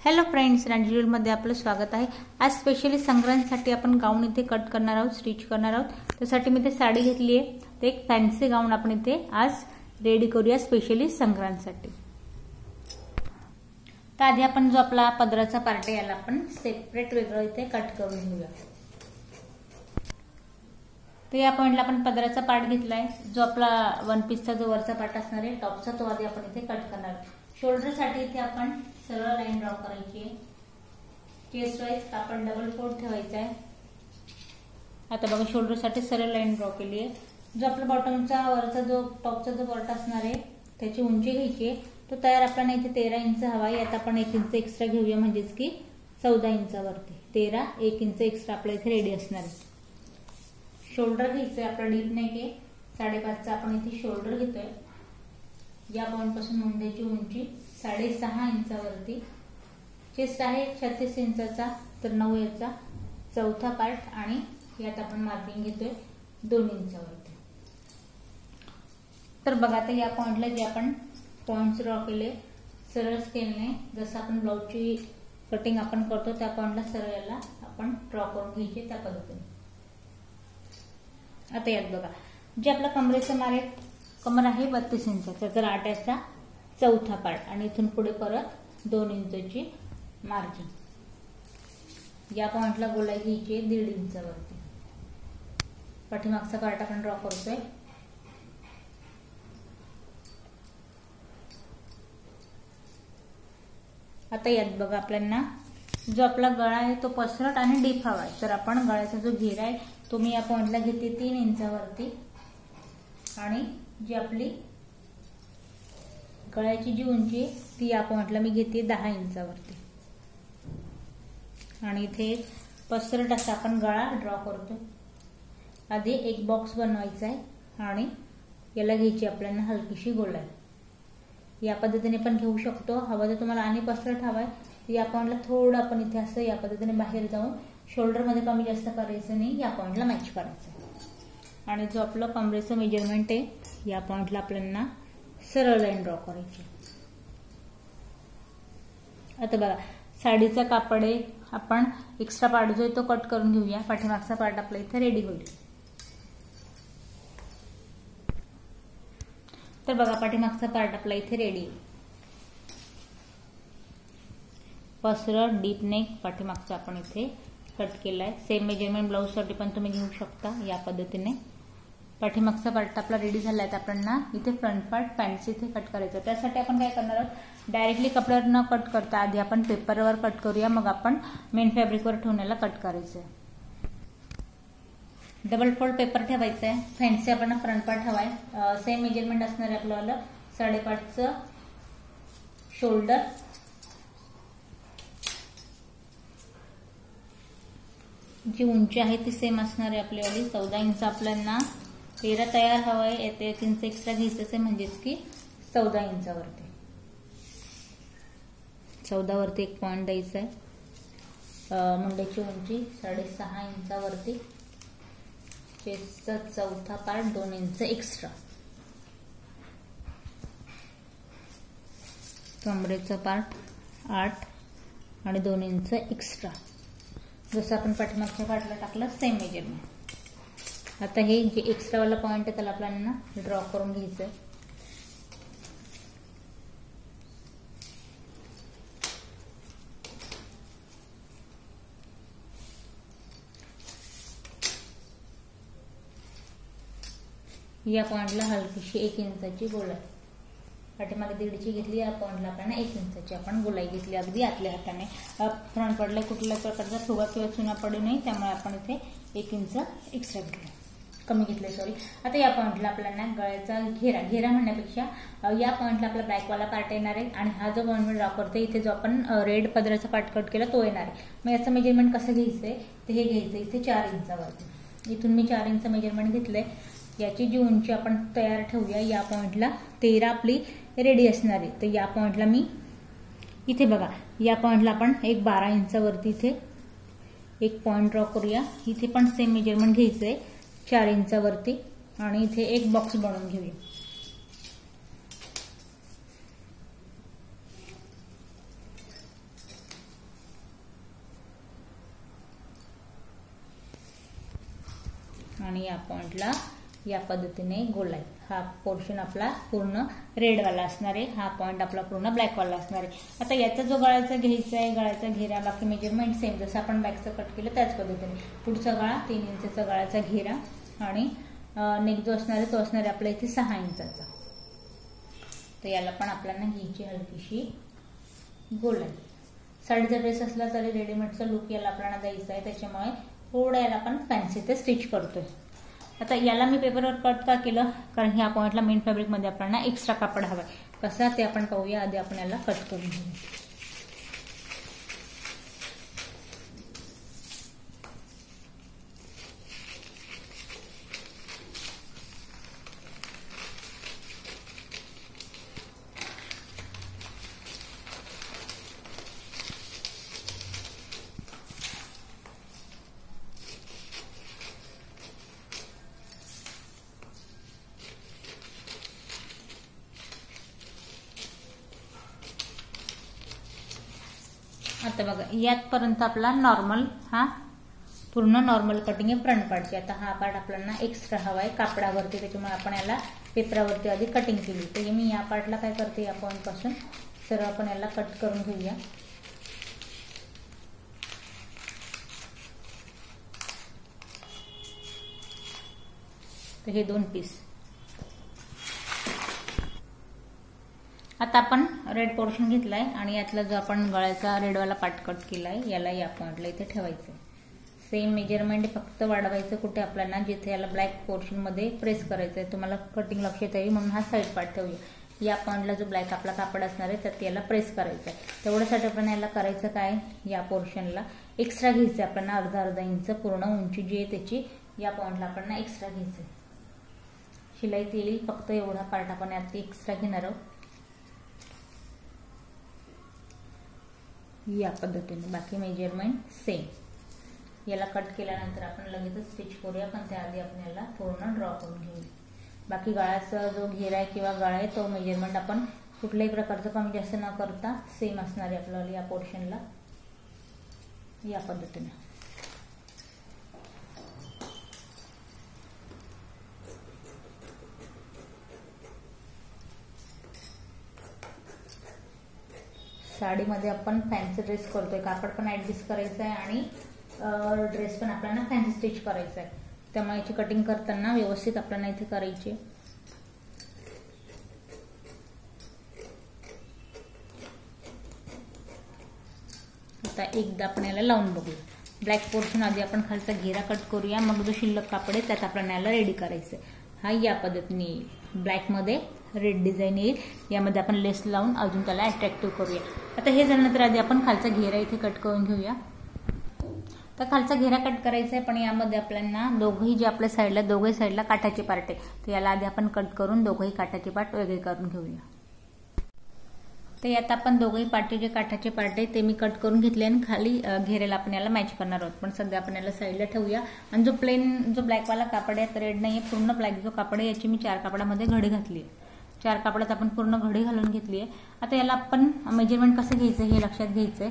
Hello friends, मध्ये आपलं स्वागत आहे। आज स्पेशली संक्रांतीसाठी आपण गाऊन इथे कट करणार आहोत, स्टिच करणार आहोत। त्यासाठी मी ते साडी घेतली आहे, ते एक फॅन्सी गाऊन आपण इथे आज रेडी करूया स्पेशली संक्रांतीसाठी। तर आधी आपण जो आपला पदराचा पार्ट आहे याला आपण सेपरेट वेगळं इथे कट करून घेऊया। तर या पॉइंटला आपण पदराचा पार्ट घेतलाय, जो आपला वन पीसचा जो वरचा पार्ट असणार आहे टॉपचा, तो आधी आपण इथे कट करणार आहोत। शोल्डर साठी इथे आपण सरळ लाईन ड्रॉ करायची आहे। चेस्ट वाइज आपण डबल फोल्ड ठेवायचा आहे। आता बघा, शोल्डर साठी सरळ लाईन ड्रॉ केली आहे। जो आपला बॉटमचा वरचा जो टॉपचा जो पार्ट असणार आहे त्याची उंची घ्यायची आहे, तो तयार आपल्याला इथे 13 इंच हवा आहे। आता आपण 1 इंच एक्स्ट्रा घेऊया, म्हणजेच की 14 इंचावरती 13 1 इंच एक्स्ट्रा आपल्या इथे रेडी असणार आहे। शोल्डर घ्यायचंय, आपला डीप नेक आहे 5.5चा, आपण इथे शोल्डर घेतोय। या पॉइंट पासून मुंड्याची उंची 6.5 इंचावरती। चेस्ट आहे 36 इंचाचा, तर 9 याचा चौथा पार्ट, आणि यात आपण मार्किंग घेतोय 2 इंचावरती। तर बघा, आता या पॉइंटला जे आपण पॉइंट्स ड्रॉ केले सरळ स्केलने, जसं आपण ब्लाउजची कटिंग आपण करतो त्या पॉइंटला सरळ याला आपण ड्रॉ करून घ्यायचे त्या पद्धतीने। आता यात बघा, जे आपला कमरेचं कमर आहे 32 इंचाचा, तर 8 याचा चौथा पार्ट, आणि इथून पुढे परत 2 इंचची मार्जिन। या पॉइंटला गोलाई घ्यायची 1.5 इंचावरती। पाठीमागचा पार्ट आपण ड्रॉ करतोय। आता यात बघा, आपल्याला जो आपला गळा आहे तो पसरट आणि डीप हवा आहे, तर आपण गळ्याचा जो घेरा आहे तो मी या पॉइंटला घेते 3 इंचावरती, आणि जी आपली गळ्याची जी उंची आहे ती या पॉइंटला मी घेते 10 इंचावरती। आणि इथे पसरट असा आपण गळा ड्रॉ करतो। आधी एक बॉक्स बनवायचा आहे, आणि याला घ्यायची आपल्याला हलकीशी गोलाई। या पद्धतीने पण घेऊ शकतो, हवं तर तुम्हाला आणि पसरट हवाय या पॉइंटला थोडं आपण इथे असं या पद्धतीने बाहेर जाऊन शोल्डर मध्ये कमी जास्त करायचं नाही, या पॉइंटला मॅच करायचं। आणि जो आपलं कमरेचं मेजरमेंट आहे या पॉइंटला आपल्याला सरळ लाईन ड्रॉ करायची। आता बघा, साडीचा कापड आहे, आपण एक्स्ट्रा पार्ट जो आहे तो कट करून घेऊया। पाठीमागचा पार्ट आपला इथे रेडी होईल। तर बघा, पाठीमागचा पार्ट आपला इथे रेडी आहे। पसरट डीप नेक पाठीमागचा आपण इथे कट केलाय। सेम मेजरमेंट ब्लाउज साठी पण तुम्ही घेऊ शकता या पद्धतीने। पाठीमागचा पार्ट आपला रेडी झालाय, तर आपल्याला इथे फ्रंट पार्ट पॅन्ट्स इथे कट करायचं। त्यासाठी आपण काय करणार आहोत, डायरेक्टली कपड्यावर न कट करता आधी आपण पेपरवर कट करूया, मग आपण मेन फॅब्रिकवर ठेवण्याला कट करायचंय। डबल फोल्ड पेपर ठेवायचा आहे। फॅन्सी आपण फ्रंट पार्ट हवाय, सेम मेजरमेंट असणार आहे आपल्याला 5.5चं शोल्डर, जी उंची आहे ती सेम असणार आहे आपल्यावाली 14 इंच। आपल्याला 13 तयार हवाय, येते 1 इंच एक्स्ट्रा घ्यायचं आहे, म्हणजेच की 14 इंचावरती। 14 वरती एक पॉइंट द्यायचा आहे। मुंड्याची उंची 6.5 इंचावरती। चेस्टचा चौथा पार्ट 2 इंच एक्स्ट्रा। कमरेचा पार्ट 8 आणि 2 इंच एक्स्ट्रा, जसं आपण पाठीमागच्या पार्टला टाकलं सेम मेजरमेंट। आता हे जे एक्स्ट्रा वाला पॉइंट आहे त्याला आपल्याला ड्रॉ करून घ्यायचं आहे। या पॉइंटला हलकीशी 1 इंचाची गोलाई, पाठीमागे 1.5ची घेतली, या पॉइंटला आपल्याला 1 इंचाची आपण गोलाई घेतली, अगदी आतल्या हाताने। फ्रंट पार्टला कुठल्याही प्रकारचा फुगा किंवा चुना पडू नये, त्यामुळे आपण इथे 1 इंच एक्स्ट्रा घेतलं, कमी घेतले सॉरी। आता या पॉइंटला आपल्याला गळ्याचा घेरा म्हणण्यापेक्षा या पॉइंटला आपला बॅकवाला पार्ट येणार आहे, आणि हा जो पॉइंट ड्रॉ करतोय इथे जो आपण रेड पदराचा पार्ट कट केला तो येणार आहे। मग याचं मेजरमेंट कसं घ्यायचंय, तर हे घ्यायचं इथे 4 इंचावरती। इथून मी 4 इंच मेजरमेंट घेतलंय। याची जी उंची आपण तयार ठेवूया, या पॉइंटला 13 आपली रेडी असणार आहे, तर या पॉइंटला मी इथे बघा, या पॉइंटला आपण एक 12 इंचावरती इथे एक पॉइंट ड्रॉ करूया। इथे पण सेम मेजरमेंट घ्यायचंय 4 इंचावरती, आणि इथे एक बॉक्स बनवून घेऊया। आणि या पॉइंटला या पद्धतीने गोलाई. हा पोर्शन आपला पूर्ण रेडवाला असणार आहे, हा पॉइंट आपला पूर्ण ब्लॅकवाला असणार आहे. आता याचा जो गळाचा घ्यायचा आहे, गळाचा घेरा बाकी मेजरमेंट सेम जसं आपण बॅकचं कट केलं त्याच पद्धतीने. पुढचा गळा 3 इंचचा गळाचा घेरा आणि नेक जो असणार आहे तो असणार आहे आपल्या इथे 6 इंचाचा. तर याला पण आपल्याला घ्यायची हलकीशी गोलाई. साडीचा ड्रेस असला तरी रेडीमेडचा लुक याला आपल्याला द्यायचा आहे, त्याच्यामुळे थोडं याला आपण फॅन्सी ते स्टिच करतोय. आता याला मी पेपरवर कट का केलं, कारण ह्या पॉइंटला मेन फॅब्रिकमध्ये आपल्याला एक्स्ट्रा कापड हवं आहे. कसा ते आपण पाहूया. आधी आपण याला कट करून घेऊ. आता बघा यातपर्यंत आपला नॉर्मल हा पूर्ण नॉर्मल कटिंग आहे फ्रंट पार्टची. आता हा पार्ट आपल्याला एक्स्ट्रा हवा आहे कापडावरती, त्याच्यामुळे आपण याला पेपरावरती आधी कटिंग केली. तर मी या पार्टला काय करते, या पॉइंट पासून सर्व आपण याला कट करून घेऊया. तर हे 2 पीस. आता आपण रेड पोर्शन घेतलाय आणि यातला जो आपण गळ्याचा रेडवाला पार्ट कट केलाय याला या पॉइंटला इथे ठेवायचं. सेम मेजरमेंट फक्त वाढवायचं कुठे आपल्याला, जिथे याला ब्लॅक पोर्शन मध्ये प्रेस करायचं आहे. तुम्हाला कटिंग लक्षात यावी म्हणून हा साईड पार्ट ठेवूया. या पॉइंटला जो ब्लॅक आपला कापड असणार आहे त्यात याला प्रेस करायचं आहे. तेवढ्यासाठी आपण याला करायचं काय, या पोर्शनला एक्स्ट्रा घ्यायचं आपल्याला अर्धा इंच पूर्ण उंची जी आहे त्याची या पॉइंटला आपण एक्स्ट्रा घ्यायचं. शिलाई केली फक्त एवढा पार्ट आपण यात एक्स्ट्रा घेणार आहोत या पद्धतीने. बाकी मेजरमेंट सेम. याला कट केल्यानंतर आपण लगेचच स्टिच करूया, पण त्याआधी आपण याला पूर्ण ड्रॉ करून घेऊ. बाकी गळ्याचा जो घेरा आहे किंवा गळा आहे तो मेजरमेंट आपण कुठल्याही प्रकारचं कमी जास्त न करता सेम असणार आहे आपल्याला या पोर्शनला या पद्धतीने. साडीमध्ये आपण फॅन्सी ड्रेस करतोय, कापड पण ऍडजस्ट करायचं आहे आणि ड्रेस पण आपल्याला फॅन्सी स्टिच करायचा आहे. त्यामुळे याची कटिंग करताना व्यवस्थित आपल्याला इथे करायची. आता एकदा आपण याला लावून बघूया. ब्लॅक पोर्शन आधी आपण खालचा घेरा कट करूया, मग जो शिल्लक कापड आहे त्यात आपल्याला याला रेडी करायचं. हा या पद्धतीने येईल. ब्लॅक मध्ये रेड डिझाईन येईल. यामध्ये आपण लेस लावून अजून त्याला अट्रॅक्टिव्ह करूया. आता हे झाल्यानंतर आधी आपण खालचा घेरा इथे कट करून घेऊया. तर खालचा घेरा कट करायचा आहे, पण यामध्ये आपल्याला दोघंही जे आपल्या साईडला दोघे साईडला काठाचे पार्ट आहे, तर याला आधी आपण कट करून दोघंही काठाचे पार्ट वेगळे करून घेऊया. तर यात आपण दोघंही पार्टी जे काठाचे पार्ट आहे ते मी कट करून घेतले आणि खाली घेरेला आपण याला मॅच करणार आहोत. पण सध्या आपण याला साईडला ठेवूया. आणि जो प्लेन जो ब्लॅकवाला कापड आहे, रेड नाही आहे, पूर्ण ब्लॅक जो कापड आहे याची मी 4 कापडामध्ये घडी घातली आहे. 4 कापडात आपण पूर्ण घडी घालून घेतली आहे. आता याला आपण मेजरमेंट कसं घ्यायचं हे लक्षात घ्यायचंय.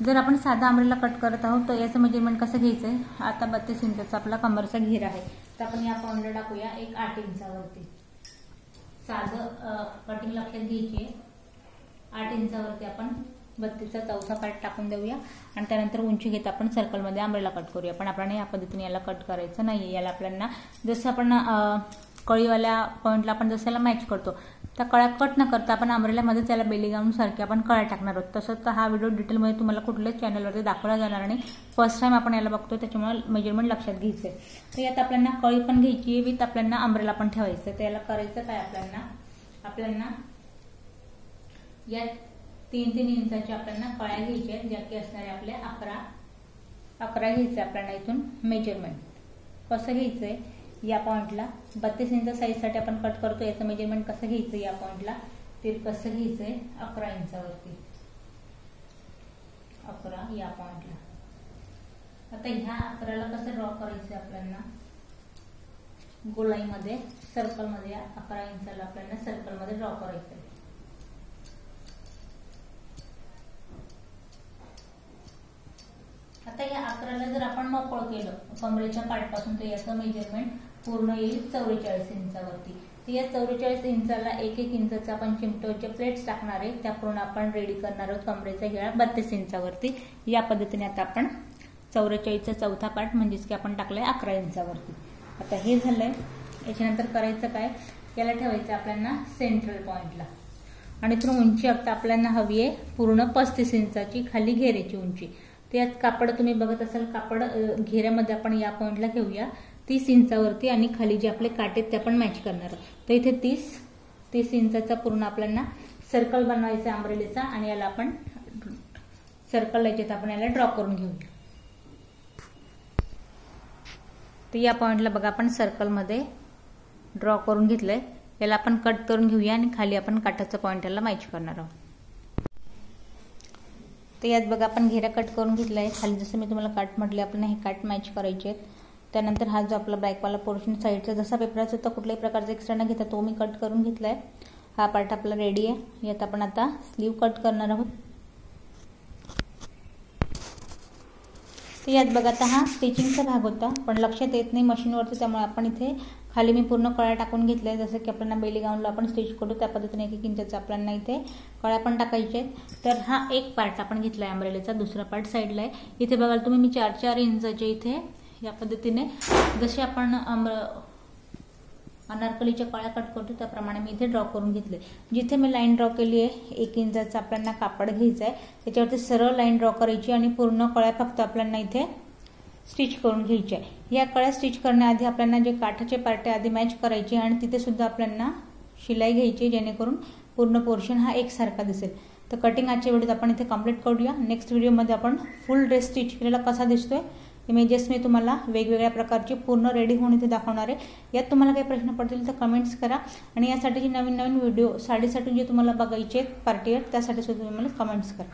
जर आपण साधा अम्ब्रेला कट करत आहोत तर याचं मेजरमेंट कसं घ्यायचंय. आता 32 इंचाचा आपला कमरचा घेरा आहे, तर आपण या पॉइंटला टाकूया एक 8 इंचावरती. साधं कटिंग लक्षात घ्यायची आहे. 8 इंचावरती आपण 32चा चौथा पार्ट टाकून देऊया आणि त्यानंतर उंची घेत आपण सर्कलमध्ये अम्ब्रेला कट करूया. पण आपल्याला या पद्धतीने याला कट करायचं नाहीये. याला आपल्याला जसं आपण कळीवाल्या पॉइंटला आपण जसं याला मॅच करतो त्या कळ्या कट न करता आपण अम्ब्रेलामध्ये त्याला बेली गाऊन सारखे आपण कळ्या टाकणार आहोत. तसं तर हा व्हिडिओ डिटेलमध्ये तुम्हाला कुठल्याच चॅनलवरती दाखवला जाणार नाही. फर्स्ट टाइम आपण याला बघतो, त्याच्यामुळे मेजरमेंट लक्षात घ्यायचंय. तर यात आपल्याला कळी पण घ्यायची आहे विथ आपल्याला अम्ब्रेला पण ठेवायचं. तर याला करायचं काय, आपल्याला या 3-3 इंचाची आपल्याला कळ्या घ्यायच्या ज्या की असणारे आपल्या 11 घ्यायचे आपल्याला इथून मेजरमेंट. कसं घ्यायचंय, या पॉइंटला 32 इंच साईज साठी आपण कट करतो, याचं मेजरमेंट कसं घ्यायचं या पॉइंटला ते कसं घ्यायचंय 11 इंचावरती 11 या पॉइंटला. आता ह्या 11ला कसं ड्रॉ करायचं आपल्याला, गोलाईमध्ये सर्कलमध्ये 11 इंचाला आपल्याला सर्कलमध्ये ड्रॉ करायचंय. आता या 11ला जर आपण मोकळं केलं कमरेच्या पाठपासून तर याचं मेजरमेंट पूर्ण येईल 44 इंचावरती. तर या 44 इंचाला 1-1 इंचाचा आपण चिमटोच्या प्लेट्स टाकणार आहे. त्याकडून आपण रेडी करणार आहोत कमरेचा घेरा 32 इंचावरती. या पद्धतीने आता आपण 44चा चौथा पार्ट म्हणजेच की आपण टाकलाय 11 इंचावरती. आता हे झालंय. याच्यानंतर करायचं काय, याला ठेवायचं आपल्याला सेंट्रल पॉइंटला आणि इथून उंची आता आपल्याला हवी आहे पूर्ण 35 इंचाची खाली घेऱ्याची उंची. त्यात कापड तुम्ही बघत असाल, कापड घेऱ्यामध्ये आपण या पॉइंटला घेऊया 30 इंचावरती आणि खाली जे आपले काटे ते आपण मॅच करणार आहोत. तर इथे 30 इंचाचा पूर्ण आपल्याला सर्कल बनवायचा अंब्रेलाचा आणि याला आपण सर्कल याच्यात आपण याला ड्रॉ करून घेऊया. तर या पॉइंटला बघा आपण सर्कलमध्ये ड्रॉ करून घेतलंय. याला आपण कट करून घेऊया आणि खाली आपण काठाचा पॉइंट याला मॅच करणार आहोत. तर यात बघा आपण घेरा कट करून घेतलाय. खाली जसं मी तुम्हाला काठ म्हटले आपल्याला हे काठ मॅच करायचे आहेत. त्यानंतर हा जो आपला बॅकवाला पोर्शन साईडचा जसा पेपराचा होता कुठल्याही प्रकारचा एक्स्ट्रा न घेता तो मी कट करून घेतलाय. हा पार्ट आपला रेडी आहे. यात आपण आता स्लीव कट करणार आहोत. तर यात बघा आता हा स्टिचिंगचा भाग होता पण लक्षात येत नाही मशीनवरती, त्यामुळे आपण इथे खाली मी पूर्ण कळ्या टाकून घेतल्या. जसं की आपल्याला बेली गाऊनला आपण स्टिच करू त्या पद्धतीने 1-1 इंचाचा आपल्याला इथे कळ्या पण टाकायचे आहेत. तर हा एक पार्ट आपण घेतलाय अंब्रेलाचा. दुसरा पार्ट साईडला आहे. इथे बघाल तुम्ही मी 4-4 इंचाचे इथे या पद्धतीने जसे आपण अनारकलीच्या कळ्या कट करतो त्याप्रमाणे मी इथे ड्रॉ करून घेतले. जिथे मी लाईन ड्रॉ केली आहे 1 इंचाचा आपल्याला कापड घ्यायचं आहे. त्याच्यावरती सरळ लाईन ड्रॉ करायची आणि पूर्ण कळ्या फक्त आपल्याला इथे स्टिच करून घ्यायच्या आहे. या कळ्या स्टिच करण्याआधी आपल्याला जे काठाचे पार्ट आधी मॅच करायचे आणि तिथे सुद्धा आपल्याला शिलाई घ्यायची जेणेकरून पूर्ण पोर्शन हा एकसारखा दिसेल. तर कटिंग आजच्या व्हिडिओत आपण इथे कंप्लीट करूया. नेक्स्ट व्हिडिओमध्ये आपण फुल ड्रेस स्टिच केलेला कसा दिसतोय इमेजेस मी तुम्हाला वेगवेगळ्या प्रकारचे पूर्ण रेडी होऊन इथे दाखवणार आहे. यात तुम्हाला काही प्रश्न पडतील तर कमेंट्स करा आणि यासाठीची नवीन व्हिडिओ साडीसाठी जे तुम्हाला बघायचे पार्टीवेअर त्यासाठी सुद्धा तुम्ही मला कमेंट्स करा.